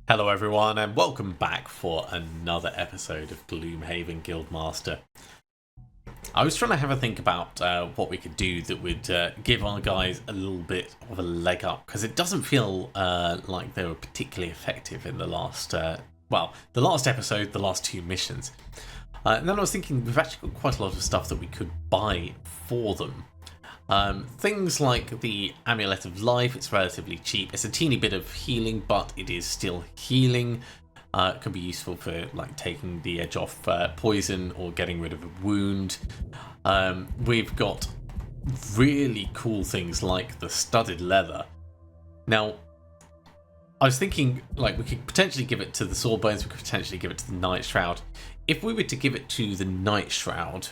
Hello everyone and welcome back for another episode of Gloomhaven Guildmaster. I was trying to have a think about what we could do that would give our guys a little bit of a leg up, because it doesn't feel like they were particularly effective in the last, the last episode, the last two missions. And then I was thinking we've actually got quite a lot of stuff that we could buy for them. Things like the Amulet of Life, it's relatively cheap. It's a teeny bit of healing, but it is still healing. It can be useful for like taking the edge off poison or getting rid of a wound. We've got really cool things like the studded leather. Now, I was thinking like we could potentially give it to the Sawbones, we could potentially give it to the Nightshroud. If we were to give it to the Nightshroud,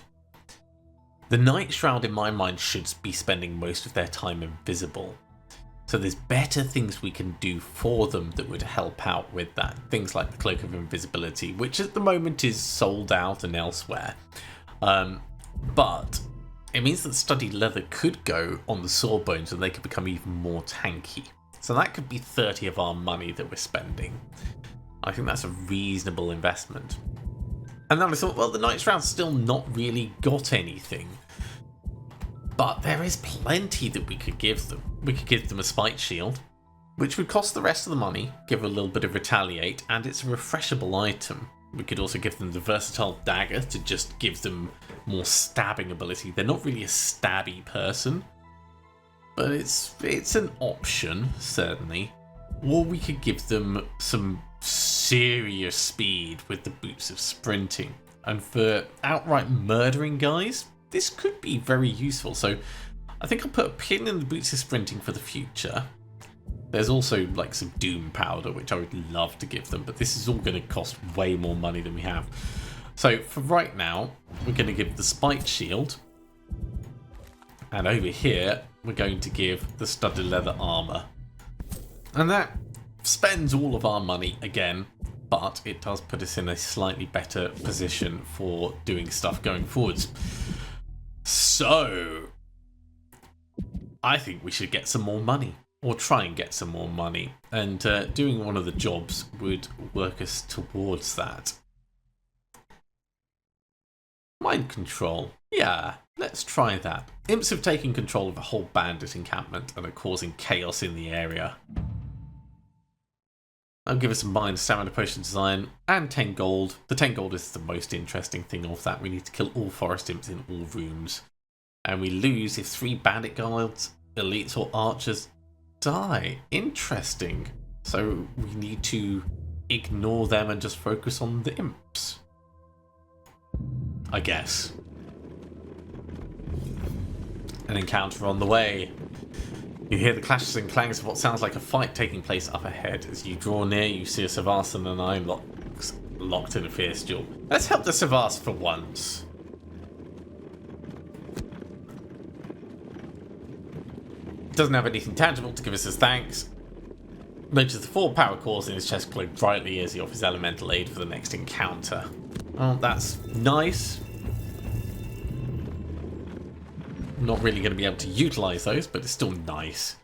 in my mind should be spending most of their time invisible. So there's better things we can do for them that would help out with that. Things like the Cloak of Invisibility, which at the moment is sold out and elsewhere. But it means that studded leather could go on the Sawbones and they could become even more tanky. So that could be 30 of our money that we're spending. I think that's a reasonable investment. And then I thought, well, the Nightshroud's still not really got anything. But there is plenty that we could give them. We could give them a spite shield, which would cost the rest of the money, give a little bit of retaliate, and it's a refreshable item. We could also give them the versatile dagger to just give them more stabbing ability. They're not really a stabby person, but it's an option, certainly. Or we could give them some serious speed with the boots of sprinting. And for outright murdering guys, this could be very useful. So I think I'll put a pin in the boots of sprinting for the future. There's also like some doom powder, which I would love to give them, but this is all going to cost way more money than we have. So for right now, we're going to give the spite shield. And over here, we're going to give the studded leather armor. And that spends all of our money again, but it does put us in a slightly better position for doing stuff going forwards. So, I think we should get some more money, or try and get some more money, and doing one of the jobs would work us towards that. Mind control. Yeah, let's try that. Imps have taken control of a whole bandit encampment and are causing chaos in the area. I'll give us a mind stamina potion design and 10 gold. The 10 gold is the most interesting thing of that. We need to kill all forest imps in all rooms. And we lose if 3 bandit guards, elites or archers die. Interesting. So we need to ignore them and just focus on the imps, I guess. An encounter on the way. You hear the clashes and clangs of what sounds like a fight taking place up ahead. As you draw near, you see a Savassan and I locked in a fierce duel. Let's help the Savas for once. Doesn't have anything tangible to give us as thanks. Notice the 4 power cores in his chest glow brightly as he offers elemental aid for the next encounter. Oh, that's nice. Not really going to be able to utilise those, but it's still nice.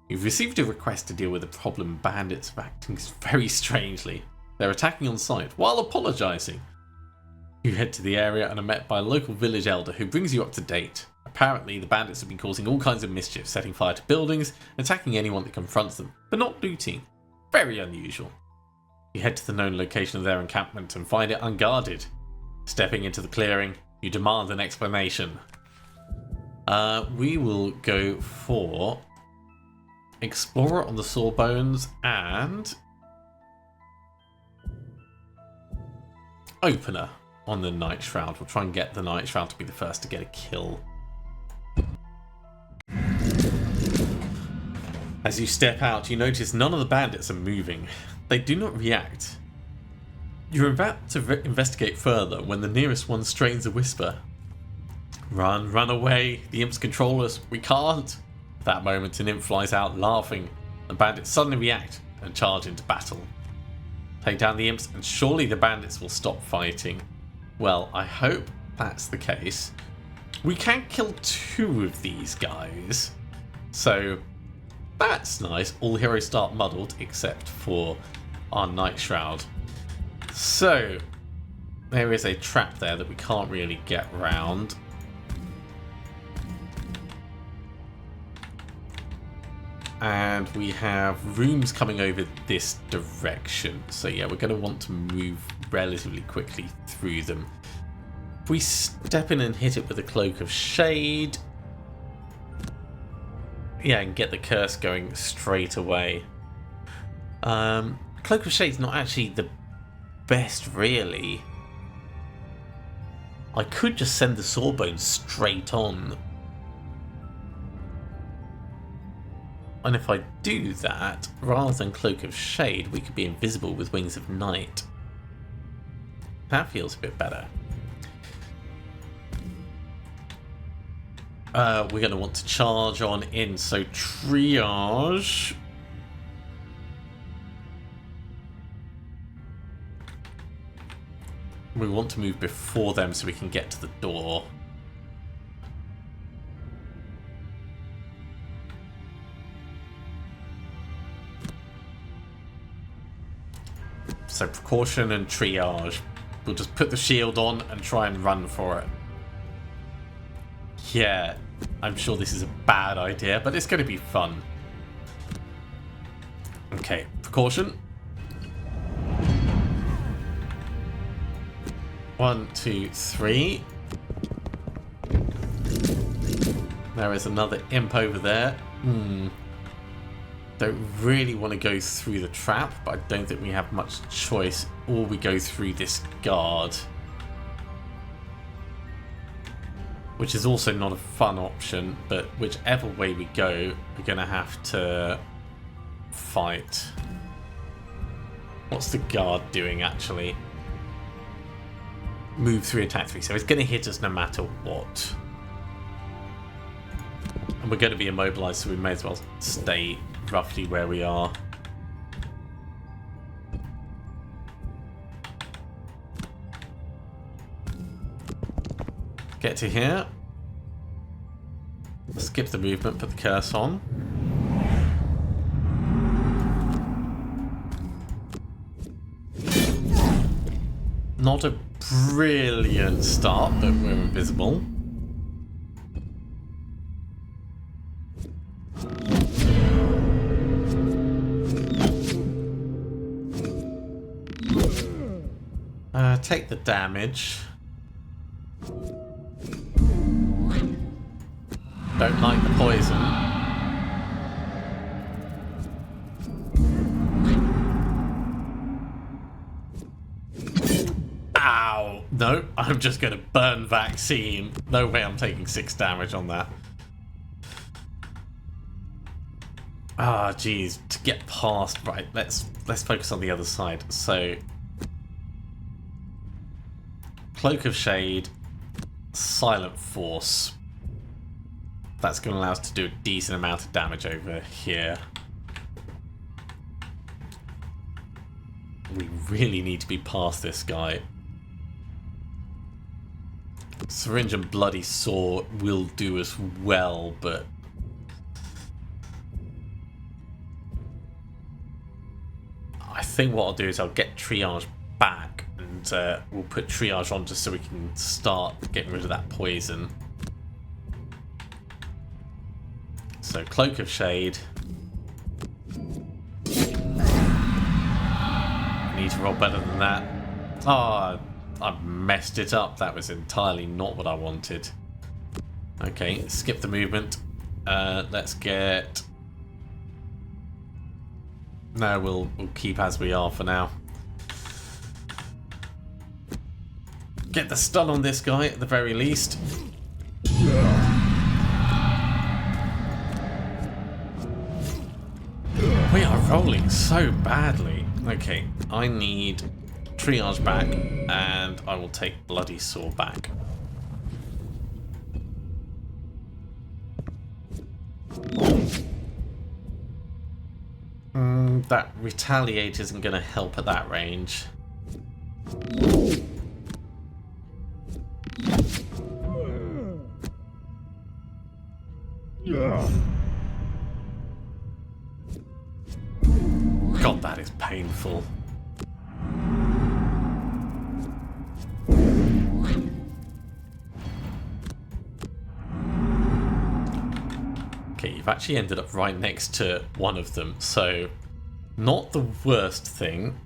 You've received a request to deal with a problem bandits are acting very strangely. They're attacking on sight while apologising. You head to the area and are met by a local village elder who brings you up to date. Apparently, the bandits have been causing all kinds of mischief, setting fire to buildings, attacking anyone that confronts them, but not looting. Very unusual. You head to the known location of their encampment and find it unguarded. Stepping into the clearing, you demand an explanation. We will go for Explorer on the Sawbones and Opener on the Nightshroud. We'll try and get the Nightshroud to be the first to get a kill. As you step out, you notice none of the bandits are moving. They do not react. You're about to investigate further when the nearest one strains a whisper. Run away, the imps control us, we can't. At that moment, an imp flies out laughing, and bandits suddenly react and charge into battle. Take down the imps, and surely the bandits will stop fighting. Well, I hope that's the case. We can kill 2 of these guys, so That's nice. All heroes start muddled except for our Nightshroud. So, there is a trap there that we can't really get round. And we have rooms coming over this direction. So yeah, we're going to want to move relatively quickly through them. If we step in and hit it with a Cloak of Shade, yeah, and get the curse going straight away. Cloak of Shade's not actually the best, really. I could just send the Sawbones straight on. And if I do that, rather than Cloak of Shade, we could be invisible with Wings of Night. That feels a bit better. We're going to want to charge on in, so triage. We want to move before them so we can get to the door. So precaution and triage. We'll just put the shield on and try and run for it. Yeah, I'm sure this is a bad idea, but it's going to be fun. Okay, precaution. 1, 2, 3. There is another imp over there. Don't really want to go through the trap, but I don't think we have much choice. Or we go through this guard, which is also not a fun option, but whichever way we go, we're going to have to fight. What's the guard doing, actually? Move 3, attack 3, so it's going to hit us no matter what. And we're going to be immobilized, so we may as well stay roughly where we are. Get to here. Skip the movement, put the curse on. Not a brilliant start, but we're invisible. Take the damage. Don't like the poison. Ow! No, I'm just going to burn vaccine. No way I'm taking 6 damage on that. Ah, geez. To get past... Right, let's focus on the other side. So... Cloak of Shade, Silent Force. That's going to allow us to do a decent amount of damage over here. We really need to be past this guy. Syringe and Bloody Saw will do us well, but... I think what I'll do is I'll get Triage back. And we'll put triage on just so we can start getting rid of that poison. So Cloak of Shade. Need to roll better than that. Oh, I messed it up. That was entirely not what I wanted. Okay, skip the movement. Let's get... No, we'll keep as we are for now. Get the stun on this guy at the very least. We are rolling so badly. Okay, I need triage back, and I will take Bloody Saw back. That retaliate isn't going to help at that range. God, that is painful. Okay, you've actually ended up right next to one of them, so not the worst thing.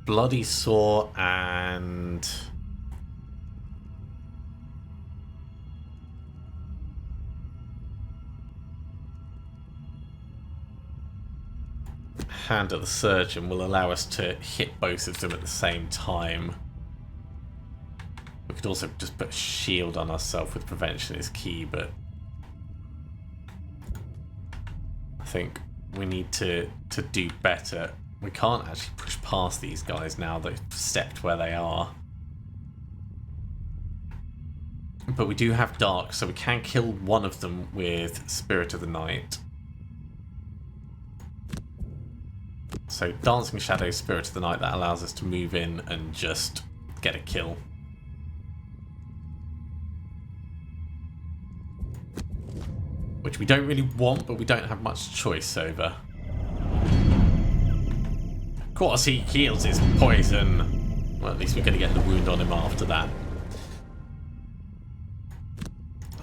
Bloody Sore and... Hand of the Surgeon will allow us to hit both of them at the same time. We could also just put a shield on ourselves with Prevention is key, but I think we need to do better. We can't actually push past these guys now. They've stepped where they are. But we do have Dark, so we can kill one of them with Spirit of the Night. So Dancing Shadow, Spirit of the Night, that allows us to move in and just get a kill. Which we don't really want, but we don't have much choice over. Of course he heals his poison. Well, at least we're going to get the wound on him after that.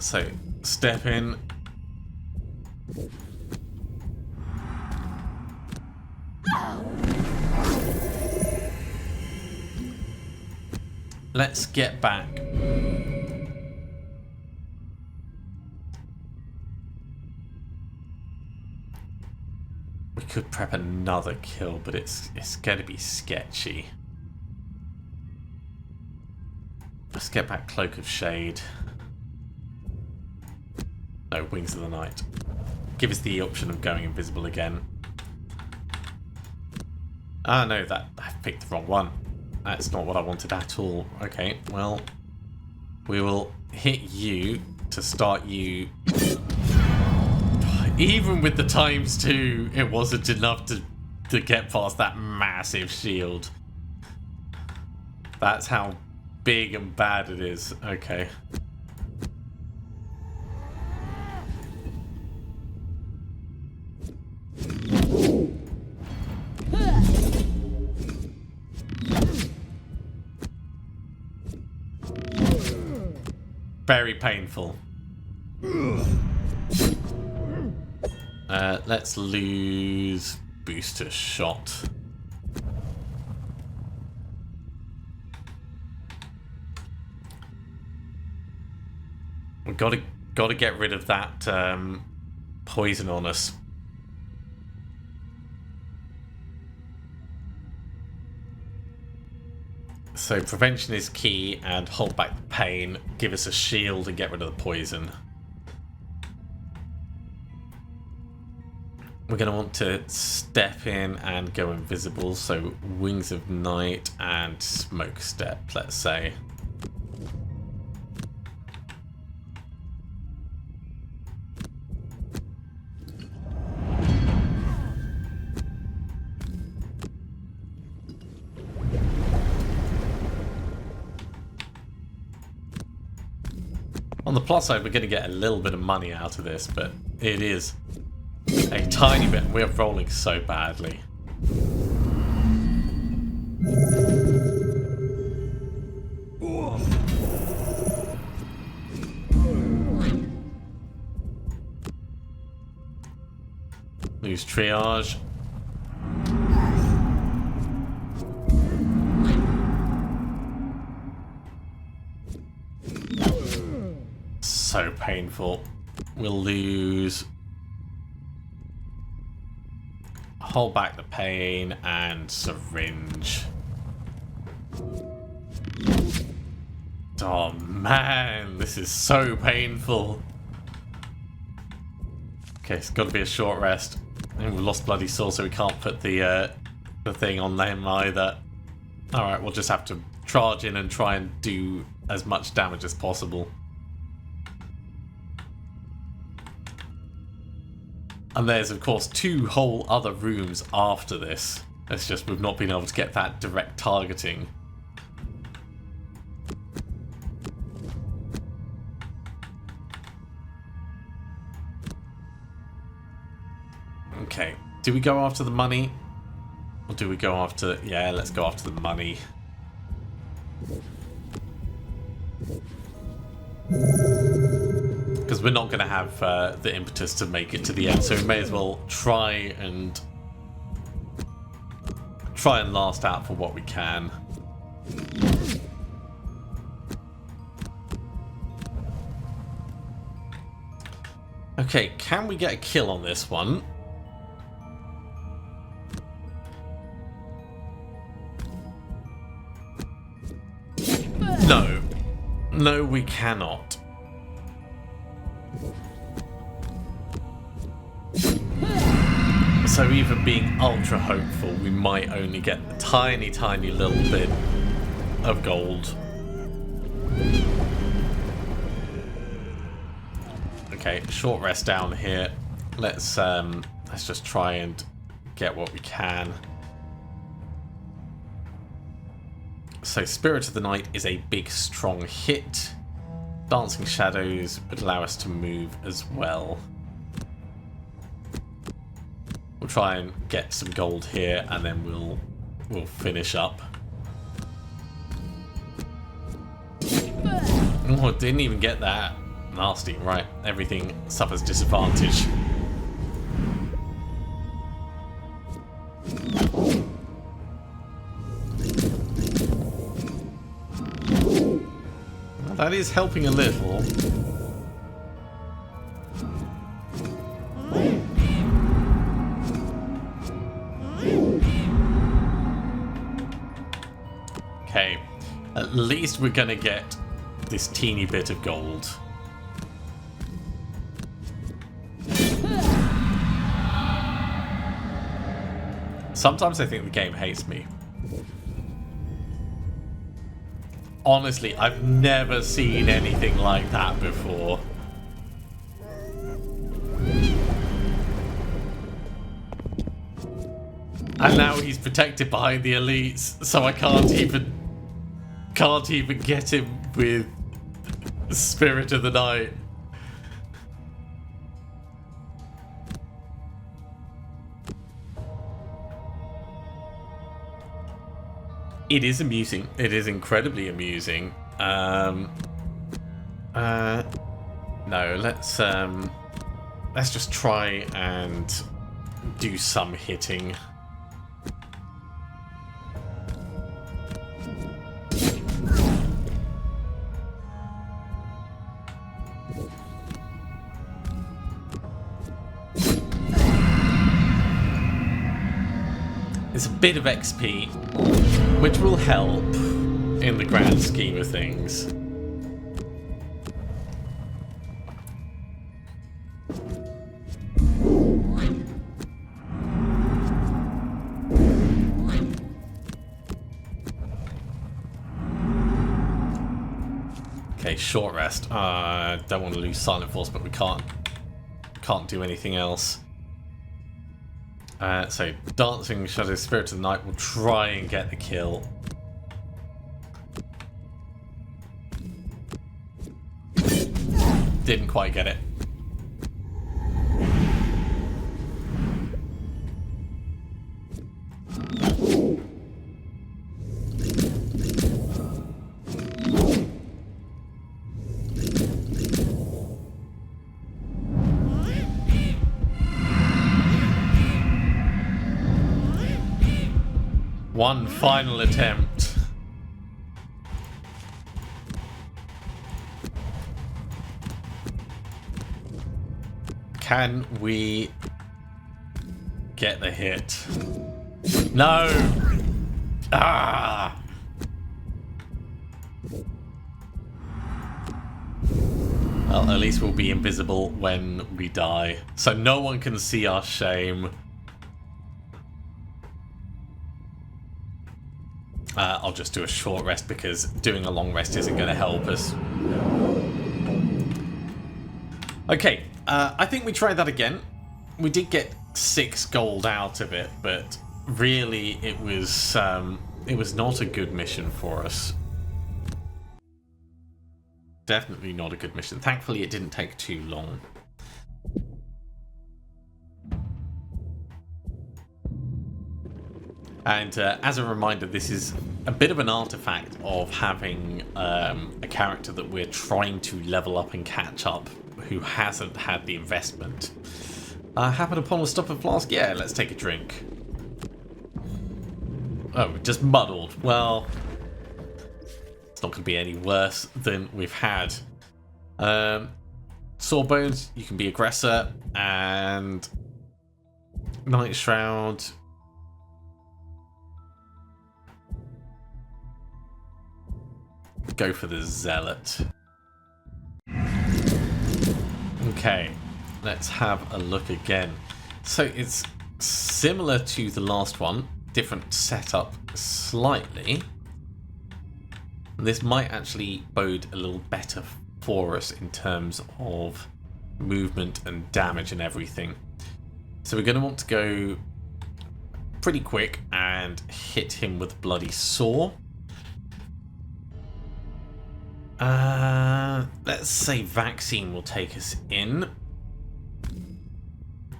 So, step in. Let's get back. We could prep another kill, but it's going to be sketchy. Let's get back Cloak of Shade. No, Wings of the Night. Give us the option of going invisible again. Ah, no, I've picked the wrong one. That's not what I wanted at all. Okay, well, we will hit you to start you. Even with the ×2, it wasn't enough to get past that massive shield. That's how big and bad it is. Okay. Very painful. Let's lose booster shot. We've got to get rid of that poison on us. So prevention is key, and hold back the pain, give us a shield and get rid of the poison. We're going to want to step in and go invisible, so Wings of Night and Smoke Step, let's say. On the plus side, we're going to get a little bit of money out of this, but it is a tiny bit. We're rolling so badly. Lose triage. So painful. We'll lose. Hold back the pain and syringe. Oh man, this is so painful. Okay, it's got to be a short rest. And we've lost Bloody Sore, so we can't put the thing on them either. Alright, we'll just have to charge in and try and do as much damage as possible. And there's, of course, 2 whole other rooms after this. It's just we've not been able to get that direct targeting. Okay, do we go after the money? Or do we go after... Yeah, let's go after the money. Because we're not going to have the impetus to make it to the end, so we may as well try and last out for what we can. Okay, can we get a kill on this one? No. No, we cannot. So even being ultra hopeful, we might only get a tiny, tiny little bit of gold. Okay, short rest down here. Let's just try and get what we can. So Spirit of the Night is a big, strong hit. Dancing Shadows would allow us to move as well. We'll try and get some gold here, and then we'll finish up. Oh, didn't even get that. Nasty. Right, everything suffers disadvantage. Well, that is helping a little. Okay, at least we're gonna get this teeny bit of gold. Sometimes I think the game hates me. Honestly, I've never seen anything like that before. And now he's protected behind the elites, so I can't even get him with Spirit of the Night. It is amusing. It is incredibly amusing. No, let's just try and do some hitting. It's a bit of XP, which will help in the grand scheme of things. Okay, short rest. Don't want to lose Silent Force, but we can't do anything else. So, Dancing Shadow, Spirit of the Night will try and get the kill. Didn't quite get it. One final attempt. Can we get the hit? No! Ah! Well, at least we'll be invisible when we die, so no one can see our shame. I'll just do a short rest because doing a long rest isn't going to help us. Okay, I think we tried that again. We did get 6 gold out of it, but really it was not a good mission for us. Definitely not a good mission. Thankfully, it didn't take too long. And as a reminder, this is a bit of an artifact of having a character that we're trying to level up and catch up who hasn't had the investment. Happen upon a stopper flask? Yeah, let's take a drink. Oh, just muddled. Well, it's not going to be any worse than we've had. Sawbones, you can be aggressor, and Nightshroud. Go for the zealot. Okay, let's have a look again. So it's similar to the last one, different setup slightly. This might actually bode a little better for us in terms of movement and damage and everything. So we're going to want to go pretty quick and hit him with Bloody Saw. Let's say Vaccine will take us in.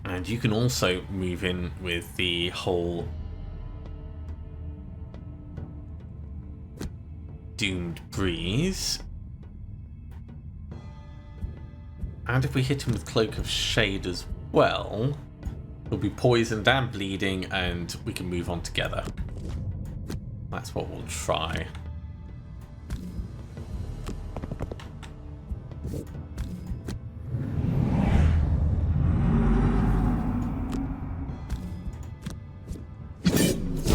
And you can also move in with the whole Doomed Breeze. And if we hit him with Cloak of Shade as well, he'll be poisoned and bleeding, and we can move on together. That's what we'll try.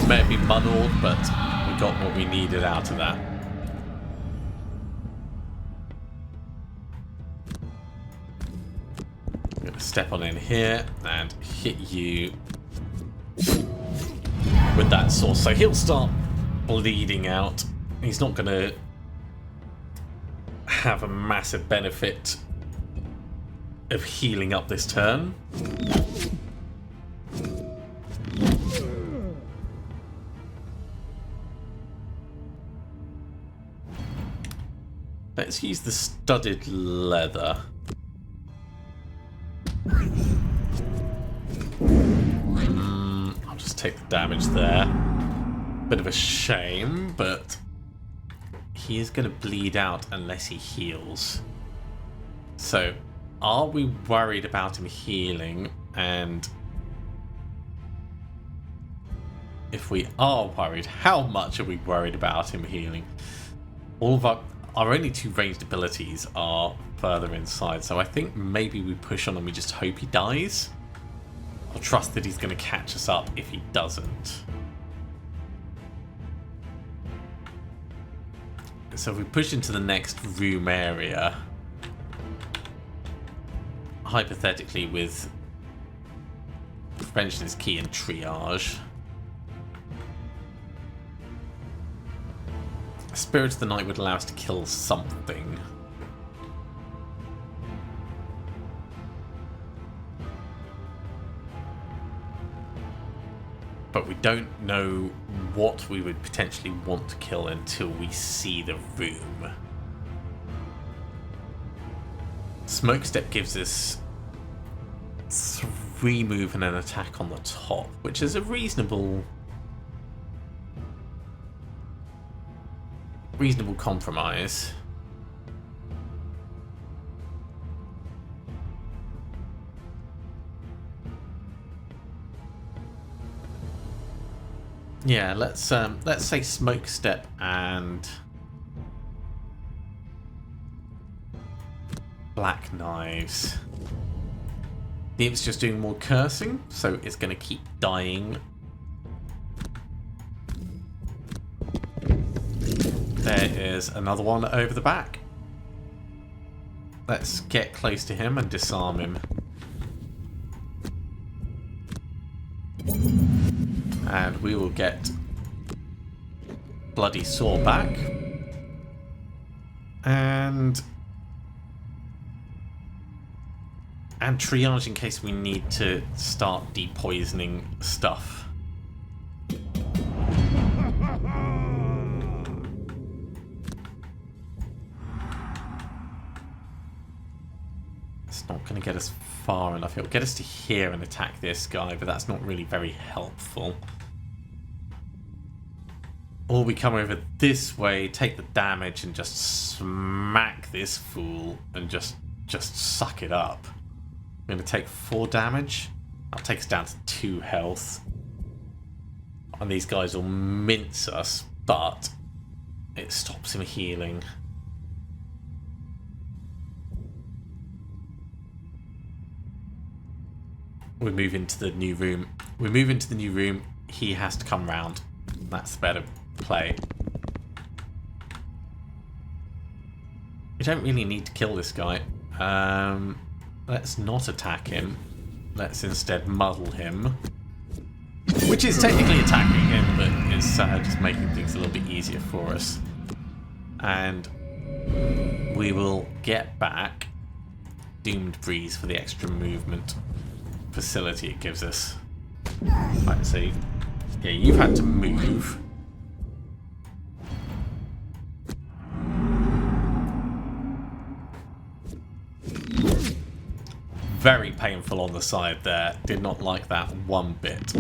May have been muddled, but we got what we needed out of that. I'm going to step on in here and hit you with that sword. So he'll start bleeding out. He's not going to have a massive benefit of healing up this turn. Let's use the studded leather. I'll just take the damage there. Bit of a shame, but he is going to bleed out unless he heals. So, are we worried about him healing? And if we are worried, how much are we worried about him healing? All of our only two ranged abilities are further inside, so I think maybe we push on and we just hope he dies. I'll trust that he's going to catch us up if he doesn't. So if we push into the next room area, hypothetically with prevention is key and triage. Spirit of the Night would allow us to kill something. But we don't know what we would potentially want to kill until we see the room. Smoke Step gives us 3 move and an attack on the top, which is a reasonable compromise. Yeah, let's say Smoke Step and Black Knives. The Imp's just doing more cursing, so it's going to keep dying. There is another one over the back. Let's get close to him and disarm him. And we will get Bloody Saw back. And triage in case we need to start depoisoning stuff. It's not going to get us far enough. It'll get us to here and attack this guy, but that's not really very helpful. Or we come over this way, take the damage, and just smack this fool and just suck it up. I'm going to take 4 damage. That'll take us down to 2 health. And these guys will mince us, but it stops him healing. We move into the new room. He has to come round. That's the better play. We don't really need to kill this guy. Let's not attack him. Let's instead muddle him. Which is technically attacking him, but it's just making things a little bit easier for us. And we will get back Doomed Breeze for the extra movement facility it gives us. Right, so yeah, you've had to move. Very painful on the side there. Did not like that one bit.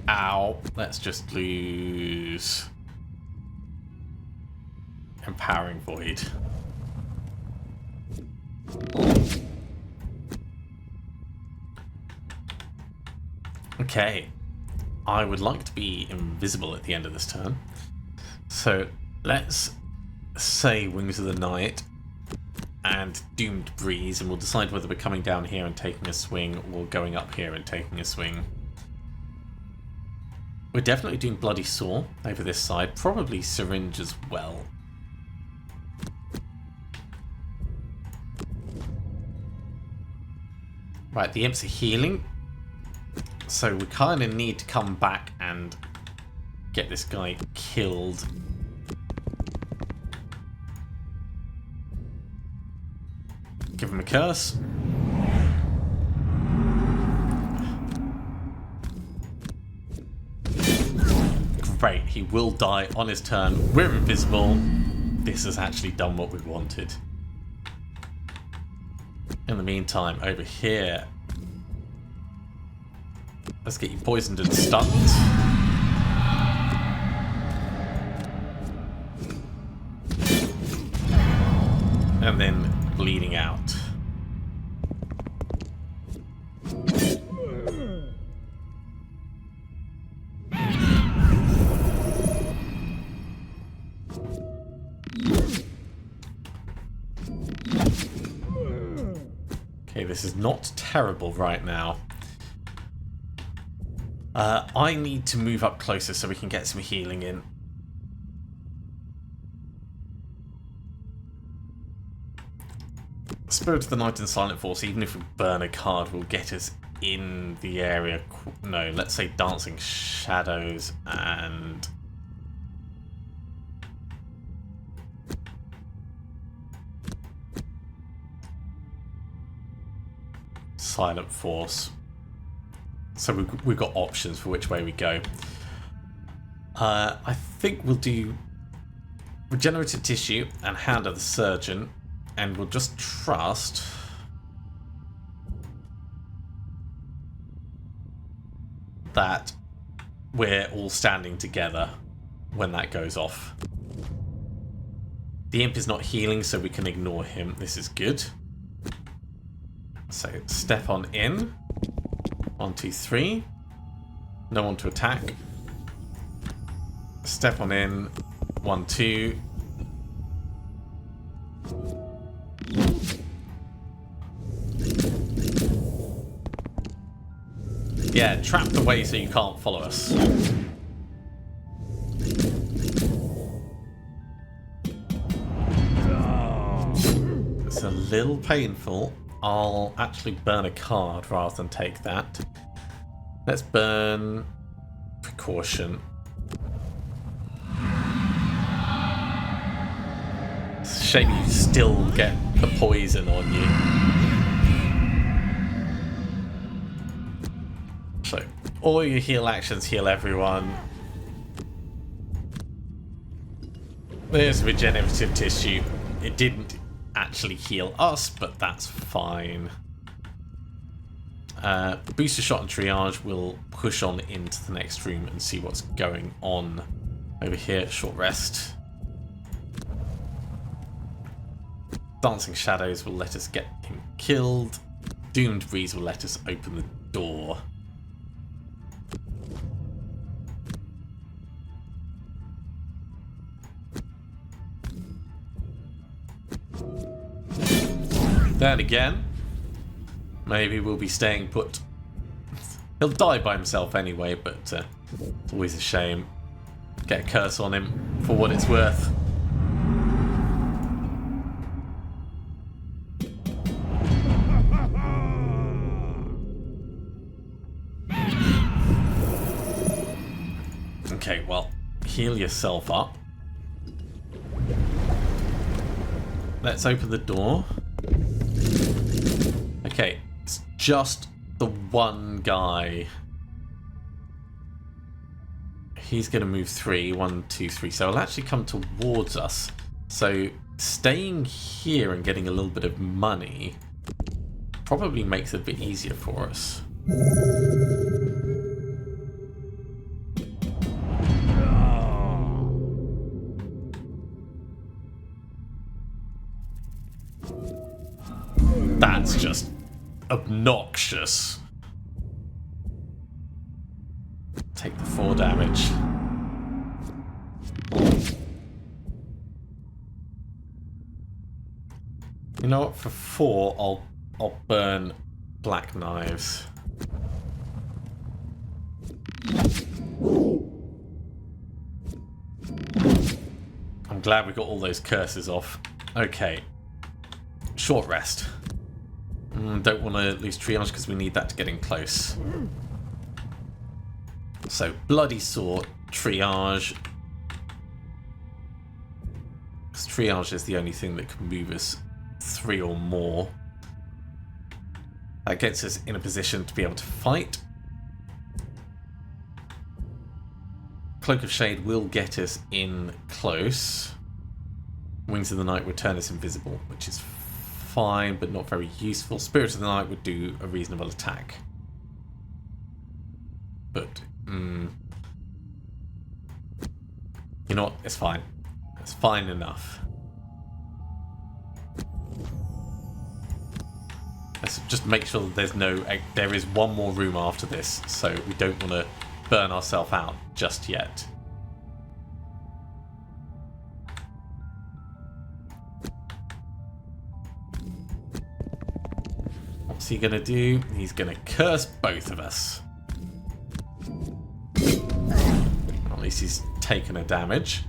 Ow. Let's just lose Empowering Void. Okay. I would like to be invisible at the end of this turn. So let's say Wings of the Night and Doomed Breeze, and we'll decide whether we're coming down here and taking a swing or going up here and taking a swing. We're definitely doing Bloody Saw over this side, probably Syringe as well. Right, the imps are healing, so we kind of need to come back and get this guy killed. Give him a curse. Great, he will die on his turn. We're invisible. This has actually done what we wanted. In the meantime, over here, let's get you poisoned and stunned. And then bleeding out. Okay, this is not terrible right now. I need to move up closer so we can get some healing in. Spirit of the Night and Silent Force, even if we burn a card, will get us in the area. No, let's say Dancing Shadows and Silent Force. So we've got options for which way we go. I think we'll do Regenerative Tissue and Hand of the Surgeon, and we'll just trust that we're all standing together when that goes off. The imp is not healing, so we can ignore him. This is good. So step on in. 1, 2, 3. No one to attack. Step on in. 1, 2. Yeah, trapped away so you can't follow us. It's a little painful. I'll actually burn a card rather than take that. Let's burn Precaution. It's a shame you still get the poison on you. So, all your heal actions heal everyone. There's Regenerative Tissue. It didn't actually heal us, but that's fine. Booster Shot and Triage will push on into the next room and see what's going on Over here, short rest. Dancing Shadows will let us get him killed. Doomed Breeze will let us open the door. Then again, maybe we'll be staying put. He'll die by himself anyway, but it's always a shame. Get a curse on him for what it's worth. Okay, well, heal yourself up. Let's open the door. Okay, it's just the one guy. He's going to move 3. 1, 2, 3. So he'll actually come towards us. So staying here and getting a little bit of money probably makes it a bit easier for us. That's just obnoxious. Take the 4 damage. You know what? For 4, I'll burn black knives. I'm glad we got all those curses off. Okay. Short rest. Don't want to lose triage because we need that to get in close. So, Bloody Sword, triage. Because triage is the only thing that can move us 3 or more. That gets us in a position to be able to fight. Cloak of Shade will get us in close. Wings of the Night would turn us invisible, which is fine, but not very useful. Spirit of the Night would do a reasonable attack. But, you know what? It's fine. It's fine enough. Let's just make sure that there is one more room after this, so we don't want to burn ourselves out just yet. What's he going to do? He's going to curse both of us. At least he's taken a damage.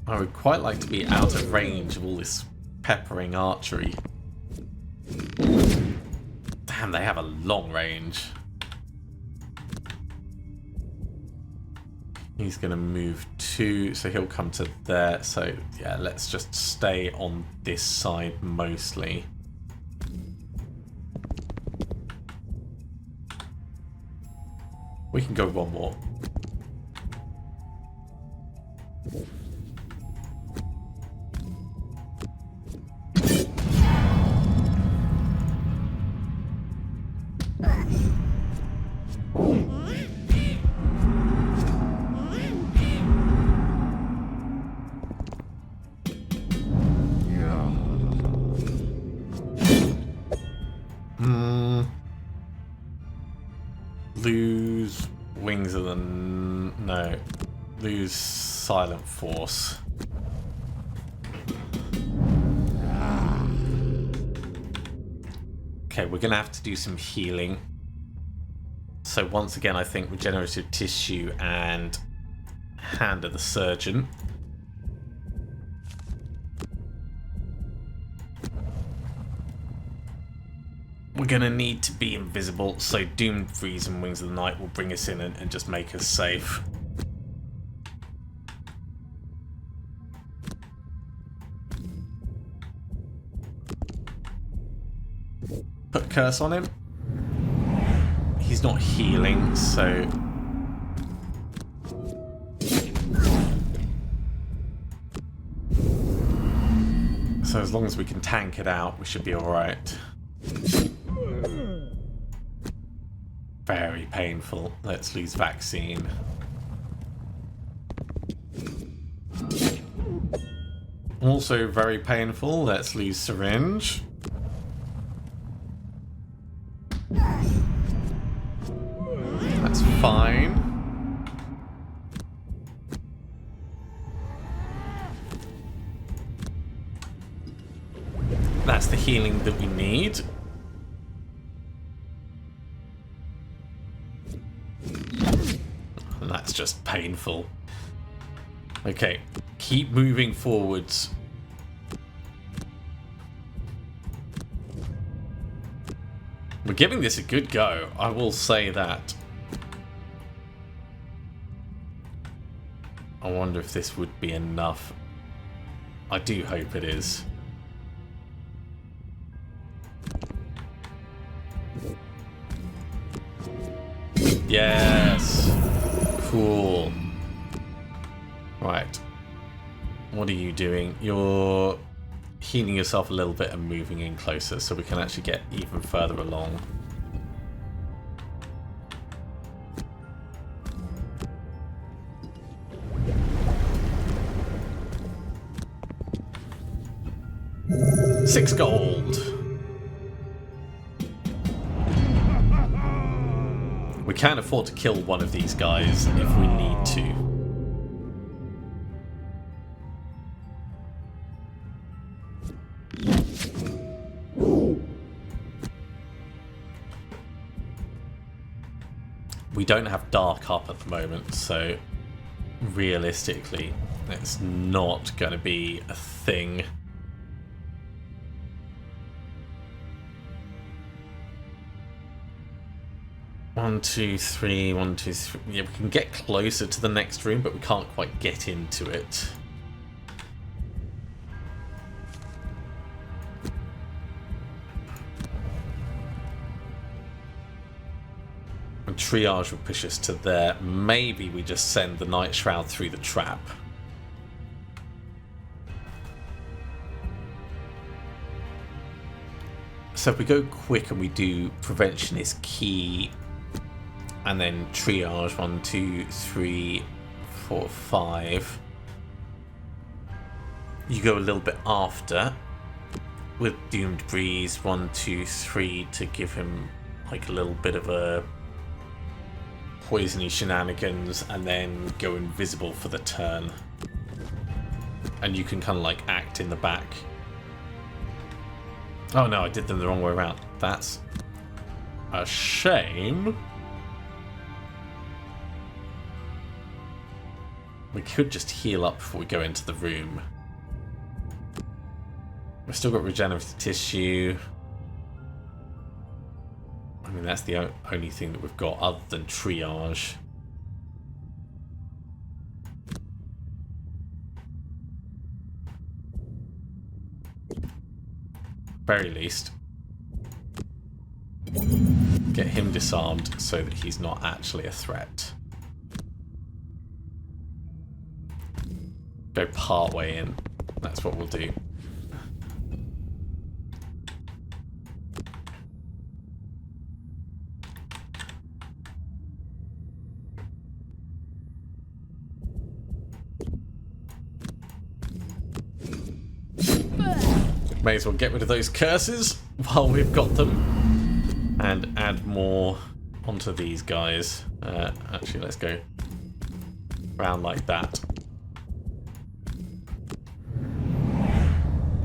I would quite like to be out of range of all this peppering archery. Damn, they have a long range. He's going to move 2, so he'll come to there. So, yeah, let's just stay on this side mostly. We can go one more. Lose Wings of the... No. Lose Silent Force. Okay, we're going to have to do some healing. So once again, I think Regenerative Tissue and Hand of the Surgeon. We're going to need to be invisible, so Doomed Freeze and Wings of the Night will bring us in and just make us safe. Put Curse on him. He's not healing, so... So as long as we can tank it out, we should be alright. Very painful. Let's lose vaccine. Also very painful. Let's lose syringe. That's fine. That's the healing that we need. And that's just painful. Okay, keep moving forwards. We're giving this a good go, I will say that. I wonder if this would be enough. I do hope it is. Yes! Cool. Right. What are you doing? You're healing yourself a little bit and moving in closer so we can actually get even further along. $6 gold. We can afford to kill one of these guys if we need to. We don't have dark up at the moment, so realistically, it's not going to be a thing. One, two, three, 1, 2, 3. Yeah, we can get closer to the next room, but we can't quite get into it. And triage will push us to there. Maybe we just send the Nightshroud through the trap. So if we go quick and we do prevention is key, and then triage 1, 2, 3, 4, 5. You go a little bit after with Doomed Breeze 1, 2, 3 to give him like a little bit of a poisony shenanigans, and then go invisible for the turn. And you can kind of like act in the back. Oh no, I did them the wrong way around. That's a shame. We could just heal up before we go into the room. We've still got regenerative tissue. I mean, that's the only thing that we've got other than triage. Very least, get him disarmed so that he's not actually a threat. Go part way in. That's what we'll do. May as well get rid of those curses while we've got them, and add more onto these guys. Actually, let's go round like that.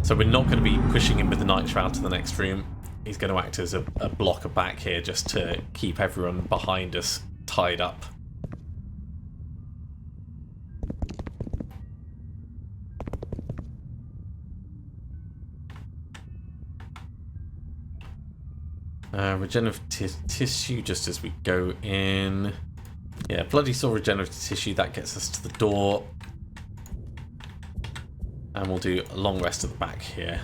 So we're not going to be pushing him with the Nightshroud to the next room. He's going to act as a blocker back here just to keep everyone behind us tied up. Regenerative tissue just as we go in. Yeah, bloody saw regenerative tissue. That gets us to the door. And we'll do a long rest at the back here.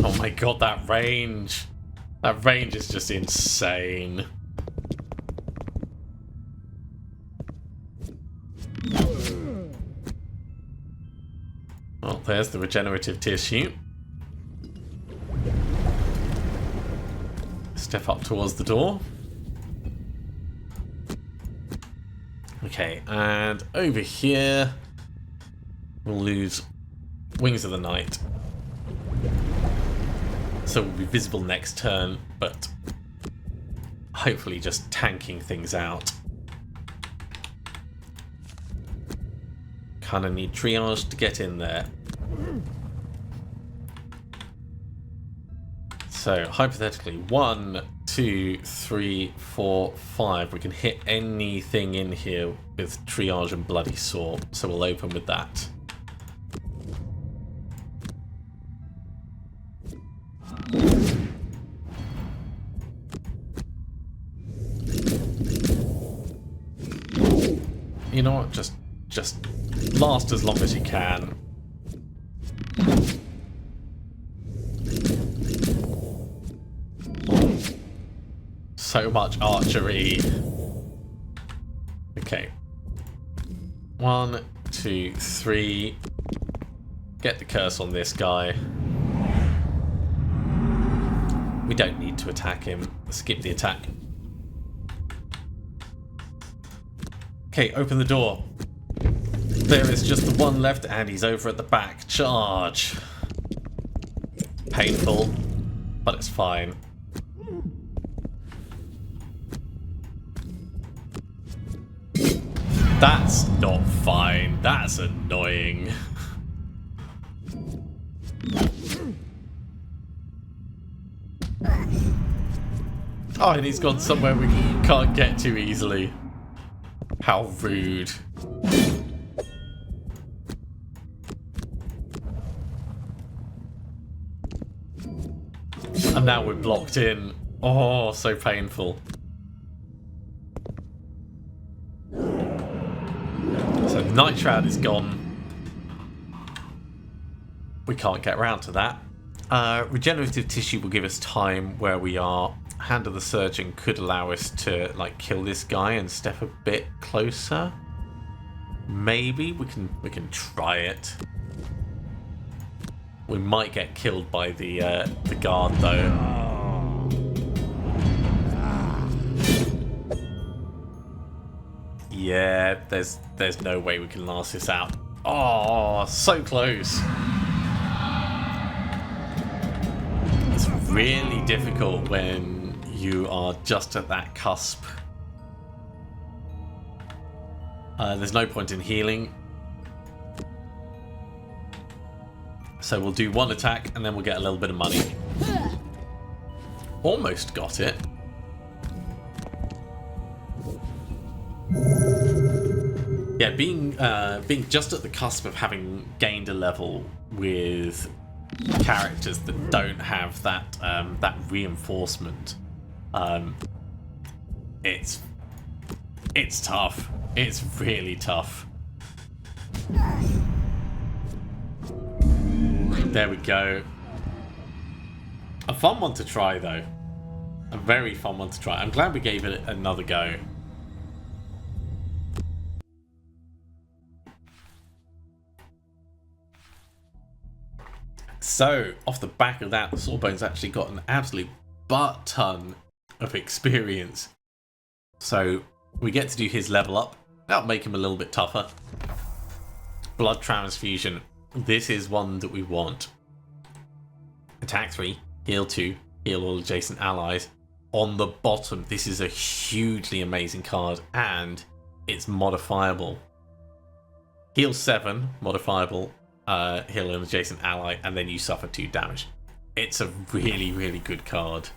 Oh my god, that range! That range is just insane. Well, there's the regenerative tissue. Step up towards the door. Okay, and over here we'll lose Wings of the Night. So we'll be visible next turn, but hopefully just tanking things out. Kinda need triage to get in there. So hypothetically, 1, 2, 3, 4, 5. We can hit anything in here with triage and bloody saw. So we'll open with that. You know what? Just last as long as you can. So much archery. Okay. 1, 2, 3. Get the curse on this guy. We don't need to attack him. Skip the attack. Okay, open the door. There is just the one left and he's over at the back. Charge. Painful, but it's fine. That's not fine. That's annoying. Oh, and he's gone somewhere we can't get to easily. How rude. And now we're blocked in. Oh, so painful. So Nightshroud is gone. We can't get around to that. Regenerative tissue will give us time where we are. Hand of the Surgeon could allow us to like kill this guy and step a bit closer. Maybe we can try it. We might get killed by the guard though. Yeah, there's no way we can last this out. Oh, so close. It's really difficult when you are just at that cusp. There's no point in healing. So we'll do one attack and then we'll get a little bit of money. Almost got it. Yeah, being just at the cusp of having gained a level with characters that don't have that that reinforcement, it's tough. It's really tough. There we go. A fun one to try though. A very fun one to try. I'm glad we gave it another go. So, off the back of that, the Sawbones actually got an absolute butt ton of experience. So, we get to do his level up. That'll make him a little bit tougher. Blood transfusion. This is one that we want. Attack 3, heal 2, heal all adjacent allies. On the bottom, this is a hugely amazing card, and it's modifiable. Heal 7, modifiable. Heal an adjacent ally, and then you suffer 2 damage. It's a really, really good card.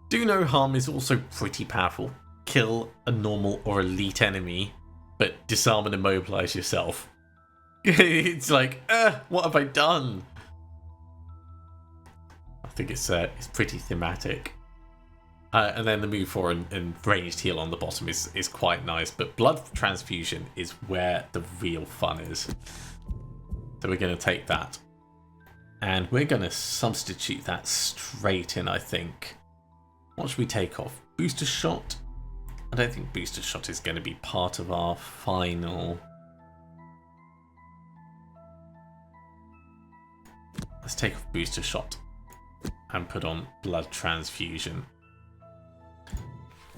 Do No Harm is also pretty powerful. Kill a normal or elite enemy, but disarm and immobilize yourself. It's like, what have I done? I think it's pretty thematic. And then the move 4 and ranged heal on the bottom is quite nice, but blood transfusion is where the real fun is. So we're going to take that. And we're going to substitute that straight in, I think. What should we take off? Booster shot? I don't think booster shot is going to be part of our final. Let's take off booster shot and put on blood transfusion.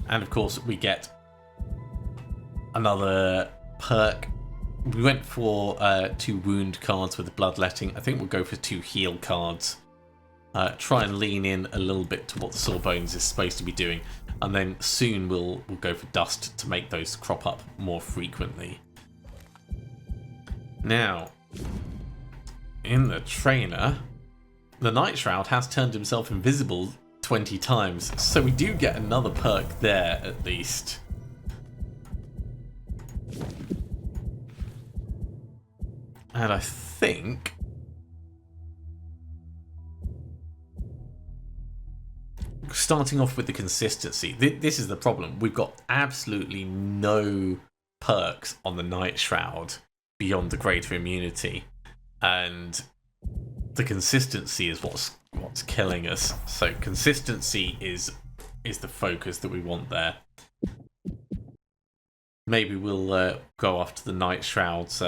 And of course we get another perk. We went for 2 wound cards with the bloodletting. I think we'll go for 2 heal cards. Try and lean in a little bit to what the Sawbones is supposed to be doing. And then soon we'll go for dust to make those crop up more frequently. Now, in the trainer, the Nightshroud has turned himself invisible 20 times. So we do get another perk there at least. And I think starting off with the consistency, this is the problem. We've got absolutely no perks on the Nightshroud beyond the greater immunity, and the consistency is what's killing us. So consistency is the focus that we want there. Maybe we'll go after the Nightshroud's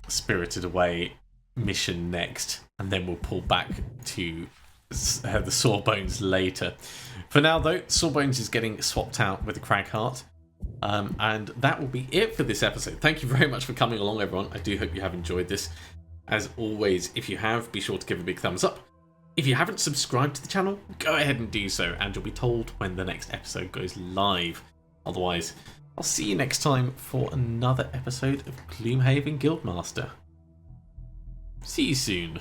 Spirited Away mission next, and then we'll pull back to the Sawbones later. For now though, Sawbones is getting swapped out with the Cragheart, and that will be it for this episode. Thank you very much for coming along, everyone. I do hope you have enjoyed this. As always, if you have, be sure to give a big thumbs up. If you haven't subscribed to the channel, go ahead and do so, and you'll be told when the next episode goes live. Otherwise, I'll see you next time for another episode of Gloomhaven Guildmaster. See you soon.